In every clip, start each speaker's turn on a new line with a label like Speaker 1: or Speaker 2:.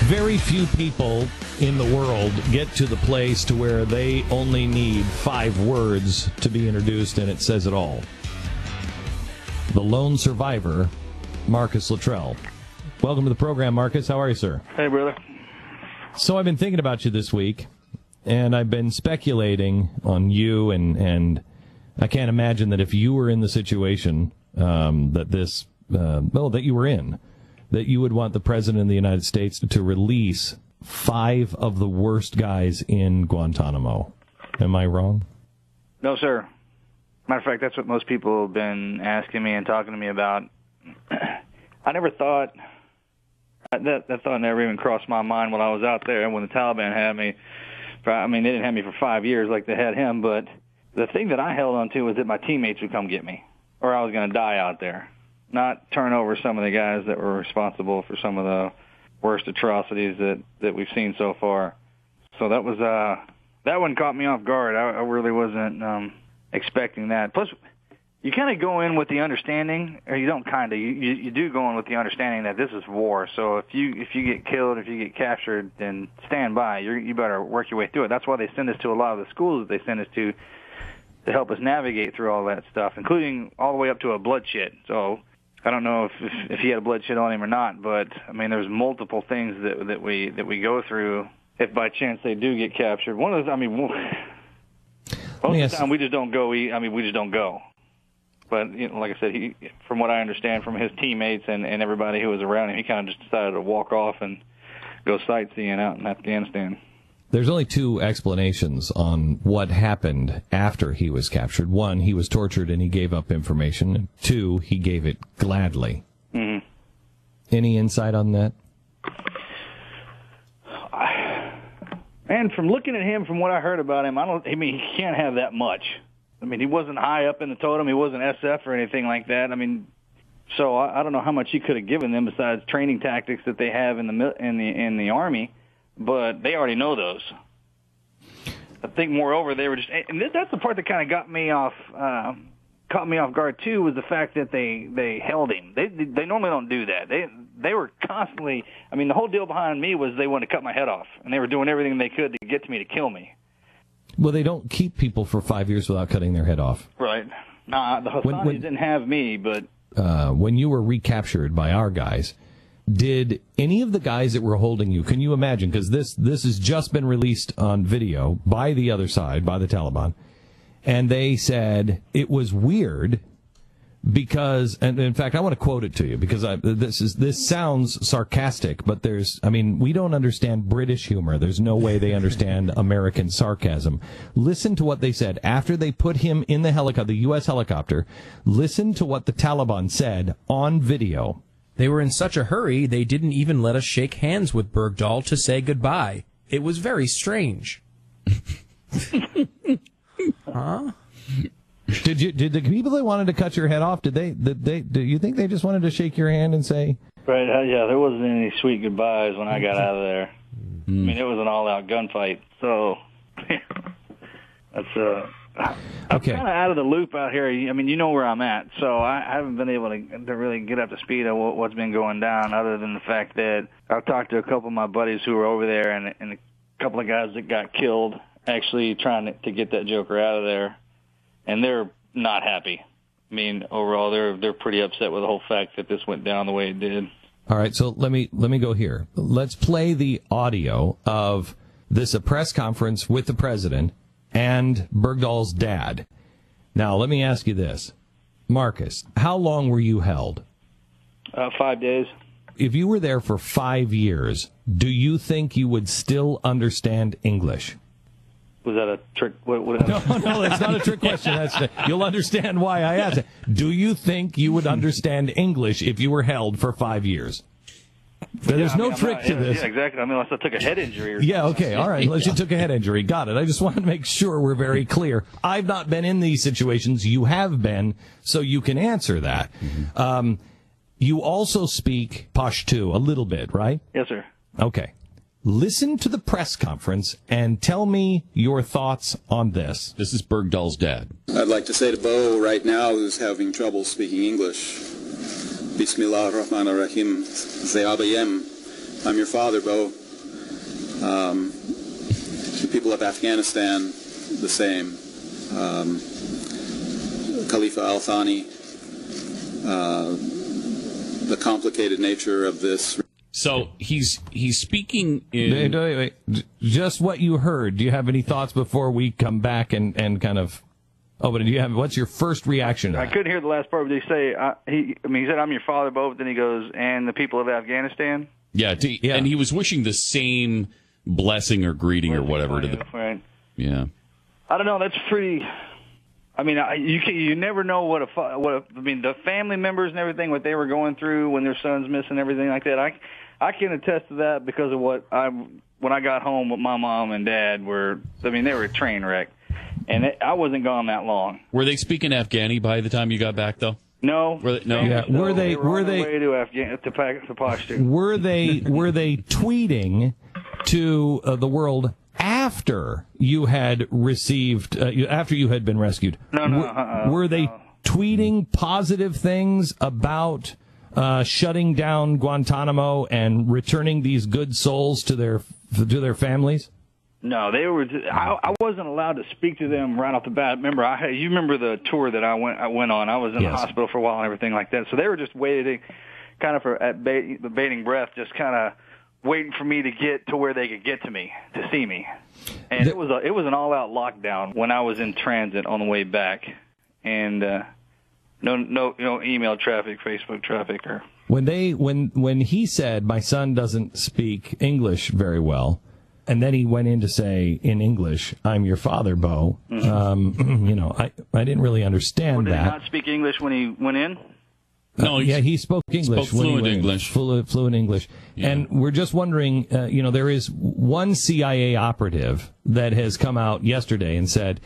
Speaker 1: Very few people in the world get to the place to where they only need 5 words to be introduced, and it says it all. The lone survivor, Marcus Luttrell. Welcome to the program, Marcus. How are you, sir?
Speaker 2: Hey, brother.
Speaker 1: So I've been thinking about you this week, and I've been speculating on you, and I can't imagine that if you were in the situation that you were in, that you would want the President of the United States to release 5 of the worst guys in Guantanamo. Am I wrong?
Speaker 2: No, sir. Matter of fact, that's what most people have been asking me and talking to me about. I never thought, that thought never even crossed my mind when I was out there when the Taliban had me. They didn't have me for 5 years like they had him, but the thing that I held on to was that my teammates would come get me, or I was going to die out there. Not turn over some of the guys that were responsible for some of the worst atrocities that we've seen so far. So that was that one caught me off guard. I really wasn't expecting that. Plus, you kind of go in with the understanding, or you don't kind of, you do go in with the understanding that this is war. So if you get killed, if you get captured, then stand by. You better work your way through it. That's why they send us to a lot of the schools that they send us to help us navigate through all that stuff, including all the way up to a bloodshed. So I don't know if he had a bloodshed on him or not, but there's multiple things that we go through if by chance they do get captured. One of those, most of the time we just don't go. We just don't go. But like I said, from what I understand from his teammates and everybody who was around him, he kind of just decided to walk off and go sightseeing out in Afghanistan.
Speaker 1: There's only 2 explanations on what happened after he was captured. 1, he was tortured and he gave up information. 2, he gave it gladly. Mm-hmm. Any insight on that?
Speaker 2: Man, from looking at him, from what I heard about him, he can't have that much. He wasn't high up in the totem. He wasn't SF or anything like that. So I don't know how much he could have given them besides training tactics that they have in the Army. But they already know those. I think, moreover, they were just, and that's the part that kind of caught me off guard too, was the fact that they held him. They normally don't do that. They were constantly. The whole deal behind me was they wanted to cut my head off, and they were doing everything they could to get to me to kill me.
Speaker 1: Well, they don't keep people for 5 years without cutting their head off.
Speaker 2: Right. The Hassanis didn't have me, but
Speaker 1: when you were recaptured by our guys, did any of the guys that were holding you, can you imagine, because this has just been released on video by the other side, by the Taliban, and they said it was weird because, and in fact, I want to quote it to you because this sounds sarcastic, but we don't understand British humor. There's no way they understand American sarcasm. Listen to what they said after they put him in the U.S. helicopter. Listen to what the Taliban said on video.
Speaker 3: They were in such a hurry, they didn't even let us shake hands with Bergdahl to say goodbye. It was very strange.
Speaker 1: Huh? Did the people that wanted to cut your head off, do you think they just wanted to shake your hand and say?
Speaker 2: Right, yeah, there wasn't any sweet goodbyes when I got out of there. It was an all-out gunfight. So, that's I'm kind of out of the loop out here. You know where I'm at, so I haven't been able to really get up to speed on what's been going down, other than the fact that I've talked to a couple of my buddies who were over there, and a couple of guys that got killed, actually trying to get that joker out of there, and they're not happy. Overall, they're pretty upset with the whole fact that this went down the way it did.
Speaker 1: All right, so let me go here. Let's play the audio of this press conference with the president and Bergdahl's dad. Now, let me ask you this. Marcus, how long were you held?
Speaker 2: 5 days.
Speaker 1: If you were there for 5 years, do you think you would still understand English?
Speaker 2: Was that a trick?
Speaker 1: No, that's not a trick question. You'll understand why I asked it. Do you think you would understand English if you were held for 5 years? There's no trick to this.
Speaker 2: Yeah, exactly. Unless I took a head injury or something.
Speaker 1: Yeah, okay, all right. Unless you took a head injury. Got it. I just wanted to make sure we're very clear. I've not been in these situations. You have been, so you can answer that. Mm-hmm. You also speak Pashto a little bit, right?
Speaker 2: Yes, sir.
Speaker 1: Okay. Listen to the press conference and tell me your thoughts on this.
Speaker 4: This is Bergdahl's dad.
Speaker 5: I'd like to say to Bo right now, who's having trouble speaking English, Bismillah ar-Rahman ar-Rahim, Ze'abayem, I'm your father, Bo. The people of Afghanistan, the same. Khalifa al-Thani, the complicated nature of this.
Speaker 4: So he's speaking in...
Speaker 1: Wait. Just what you heard. Do you have any thoughts before we come back and kind of... Oh, but do you have... What's your first reaction to that?
Speaker 2: I couldn't hear the last part, but they say... he said, I'm your father, Bo, but then he goes, and the people of Afghanistan?
Speaker 4: Yeah, and he was wishing the same blessing or greeting or whatever to the...
Speaker 2: Right.
Speaker 4: Yeah.
Speaker 2: I don't know, that's pretty... I mean, you never know what the family members and everything, what they were going through when their son's missing, everything like that. I can attest to that because of when I got home with my mom and dad they were a train wreck, and I wasn't gone that long.
Speaker 4: Were they speaking Afghani by the time you got back, though?
Speaker 2: No.
Speaker 4: No.
Speaker 1: Yeah. Were they
Speaker 2: on their way to Pashto?
Speaker 1: Were they tweeting to the world after you had received, after you had been rescued?
Speaker 2: No.
Speaker 1: Were they tweeting positive things about shutting down Guantanamo and returning these good souls to their families?
Speaker 2: No, they were. I wasn't allowed to speak to them right off the bat. Remember, you remember the tour that I went on? I was in the hospital for a while and everything like that. So they were just waiting, kind of at bating breath, just kind of waiting for me to get to where they could get to me to see me. And it was an all-out lockdown when I was in transit on the way back, and no email traffic, Facebook traffic, or
Speaker 1: when he said my son doesn't speak English very well. And then he went in to say in English, "I'm your father, Bo."
Speaker 2: Mm-hmm.
Speaker 1: I didn't really understand
Speaker 2: did
Speaker 1: that.
Speaker 2: Did he not speak English when he went in?
Speaker 4: No,
Speaker 1: he spoke English.
Speaker 4: Fluent English.
Speaker 1: Fluent English. Yeah. And we're just wondering, there is one CIA operative that has come out yesterday and said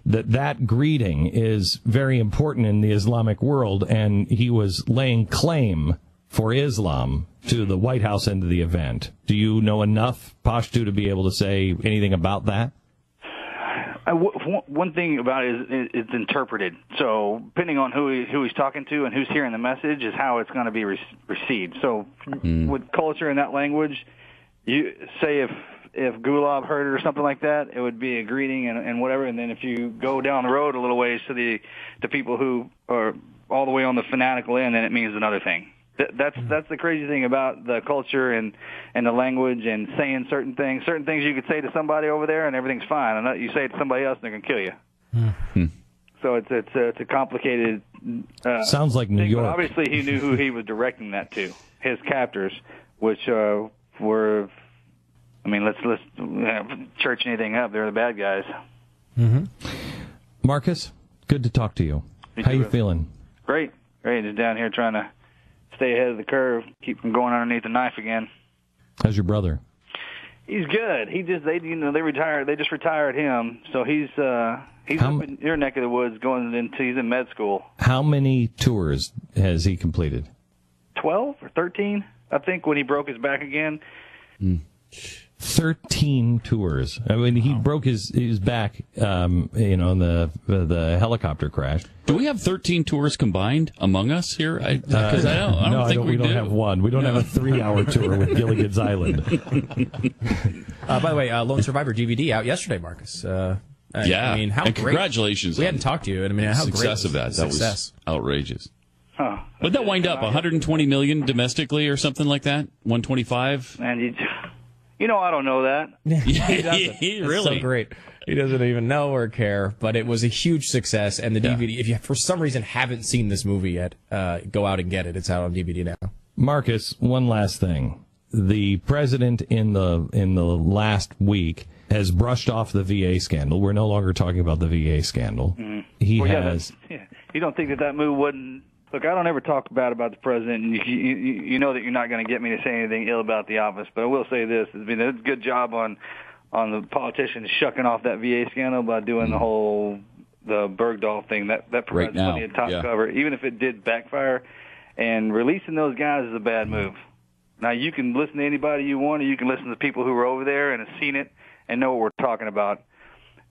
Speaker 1: that greeting is very important in the Islamic world, and he was laying claim for Islam to the White House and to the event. Do you know enough Pashto to be able to say anything about that?
Speaker 2: One thing about it is it's interpreted. So depending on who he's talking to and who's hearing the message is how it's going to be received. So with culture in that language, you say if Gulab heard it or something like that, it would be a greeting and whatever. And then if you go down the road a little ways to the people who are all the way on the fanatical end, then it means another thing. That's the crazy thing about the culture and the language and saying certain things. Certain things you could say to somebody over there and everything's fine, and you say it to somebody else and they're gonna kill you. Mm-hmm. So it's a complicated.
Speaker 1: Sounds like New
Speaker 2: thing,
Speaker 1: York.
Speaker 2: But obviously, he knew who he was directing that to. His captors, which were, let's church anything up. They're the bad guys.
Speaker 1: Mm-hmm. Marcus, good to talk to you. How you feeling?
Speaker 2: Great. Just down here trying to stay ahead of the curve, keep from going underneath the knife again.
Speaker 1: How's your brother?
Speaker 2: He's good. They just retired him, so he's up in your neck of the woods he's in med school.
Speaker 1: How many tours has he completed?
Speaker 2: 12 or 13, I think, when he broke his back again.
Speaker 1: 13 tours. He broke his back, in the helicopter crash.
Speaker 4: Do we have 13 tours combined among us here? I don't think we
Speaker 1: don't have one. We don't have a 3-hour tour with Gilligan's Island.
Speaker 3: By the way, Lone Survivor DVD out yesterday, Marcus.
Speaker 4: How
Speaker 3: and
Speaker 4: great. Congratulations.
Speaker 3: We hadn't talked to you. How
Speaker 4: success
Speaker 3: great
Speaker 4: of that.
Speaker 3: That
Speaker 4: was outrageous.
Speaker 2: Huh.
Speaker 4: Would that wind up 120 million domestically or something like that? 125?
Speaker 2: And I don't know that.
Speaker 3: He really? So great. He doesn't even know or care, but it was a huge success. And the DVD, if you for some reason haven't seen this movie yet, go out and get it. It's out on DVD now.
Speaker 1: Marcus, one last thing. The president in the last week has brushed off the VA scandal. We're no longer talking about the VA scandal. Mm-hmm.
Speaker 2: You don't think that move wouldn't... Look, I don't ever talk bad about the president, and you know that you're not going to get me to say anything ill about the office, but I will say this. It's been a good job on the politicians shucking off that VA scandal by doing the Bergdahl thing. That provides plenty of top cover, even if it did backfire. And releasing those guys is a bad move. Now, you can listen to anybody you want, or you can listen to people who were over there and have seen it and know what we're talking about.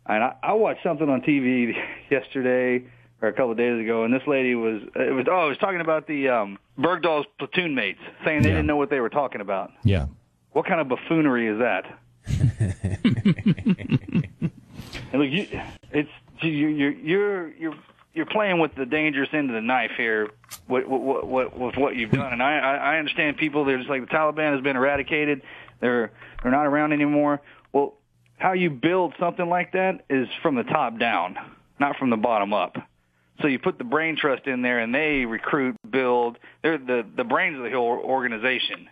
Speaker 2: And I watched something on TV yesterday or a couple of days ago, and this lady was talking about the Bergdahl's platoon mates, saying they didn't know what they were talking about.
Speaker 1: Yeah.
Speaker 2: What kind of buffoonery is that? And look, you're playing with the dangerous end of the knife here with what you've done. And I understand people. They're just like, the Taliban has been eradicated. They're not around anymore. Well, how you build something like that is from the top down, not from the bottom up. So you put the brain trust in there, and they recruit, build. They're the brains of the whole organization.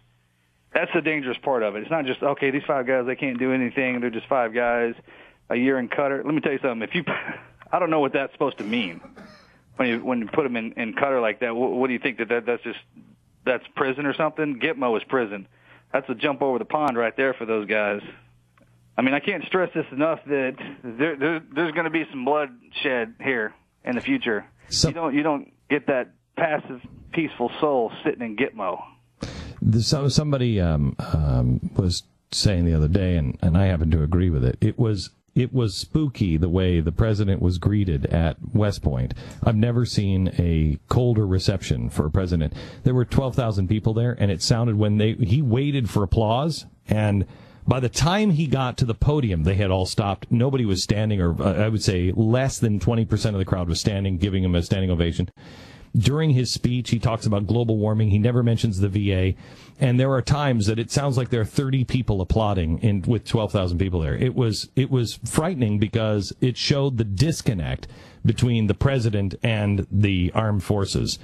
Speaker 2: That's the dangerous part of it. It's not just, okay, these 5 guys, they can't do anything. They're just 5 guys a year in Qatar. Let me tell you something. I don't know what that's supposed to mean when you put them in Qatar like that. What do you think that's prison or something? Gitmo is prison. That's a jump over the pond right there for those guys. I mean, I can't stress this enough that there's going to be some bloodshed here in the future. You don't get that passive, peaceful soul sitting in Gitmo.
Speaker 1: Somebody was saying the other day, and I happen to agree with it. It was spooky the way the president was greeted at West Point. I've never seen a colder reception for a president. There were 12,000 people there, and it sounded he waited for applause, and by the time he got to the podium, they had all stopped. Nobody was standing, or I would say less than 20% of the crowd was standing, giving him a standing ovation. During his speech, he talks about global warming. He never mentions the VA. And there are times that it sounds like there are 30 people applauding with 12,000 people there. It was frightening because it showed the disconnect between the president and the armed forces.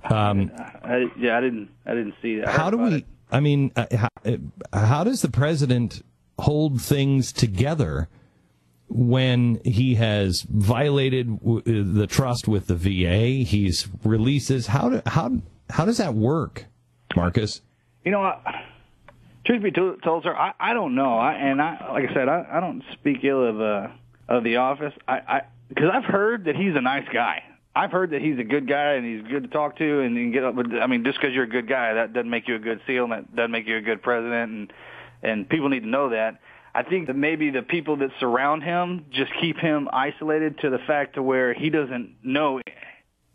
Speaker 2: I didn't see that.
Speaker 1: How does the president hold things together when he has violated the trust with the VA? He's releases. How does that work, Marcus?
Speaker 2: Truth be told, sir, I don't know. Like I said, I don't speak ill of the office. Because I've heard that he's a nice guy. I've heard that he's a good guy and he's good to talk to and get up. But I mean, just because you're a good guy, that doesn't make you a good SEAL, and that doesn't make you a good president. And people need to know that. I think that maybe the people that surround him just keep him isolated to the fact to where he doesn't know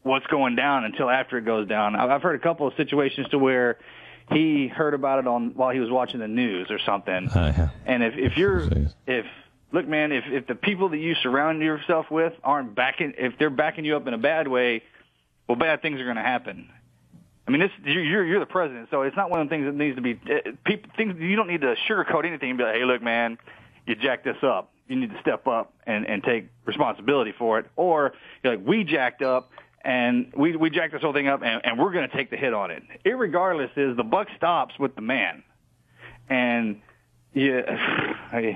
Speaker 2: what's going down until after it goes down. I've heard a couple of situations to where he heard about it while he was watching the news or something. And look, man, if the people that you surround yourself with if they're backing you up in a bad way, well, bad things are going to happen. I mean, you're the president, so it's not one of the things that needs to be things. You don't need to sugarcoat anything and be like, hey, look, man, you jacked this up. You need to step up and take responsibility for it. Or you're like, we jacked up and we jacked this whole thing up, and we're going to take the hit on it. Irregardless, the buck stops with the man. And I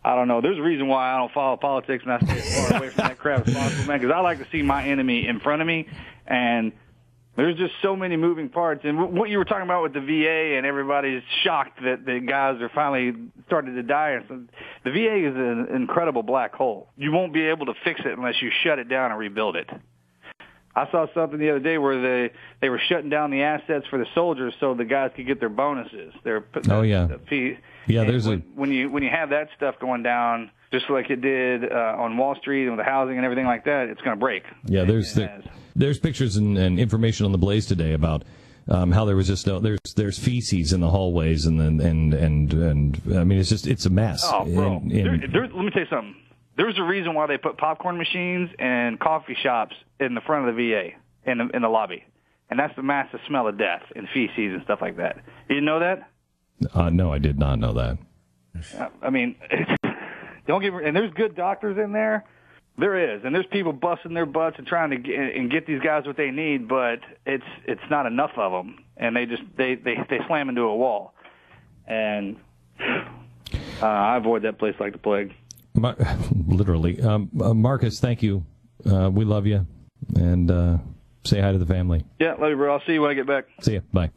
Speaker 2: don't know. There's a reason why I don't follow politics and I stay as far away from that crap as possible, man, because I like to see my enemy in front of me, and there's just so many moving parts. And what you were talking about with the VA and everybody's shocked that the guys are finally starting to die. The VA is an incredible black hole. You won't be able to fix it unless you shut it down and rebuild it. I saw something the other day where they were shutting down the assets for the soldiers so the guys could get their bonuses. When you have that stuff going down, just like it did on Wall Street and with the housing and everything like that, it's going to break.
Speaker 1: Yeah, there's pictures and information on the Blaze today about how there was just there's feces in the hallways and I mean it's a mess.
Speaker 2: Oh, bro, let me tell you something. There's a reason why they put popcorn machines and coffee shops in the front of the VA in the lobby, and that's the massive smell of death and feces and stuff like that. You didn't know that?
Speaker 1: No, I did not know that.
Speaker 2: I mean, and there's good doctors in there. There is, and there's people busting their butts and trying to get these guys what they need, but it's not enough of them, and they slam into a wall, and I avoid that place like the plague.
Speaker 1: Literally, Marcus, thank you. We love you, and say hi to the family.
Speaker 2: Yeah, love you, bro. I'll see you when I get back.
Speaker 1: See ya. Bye.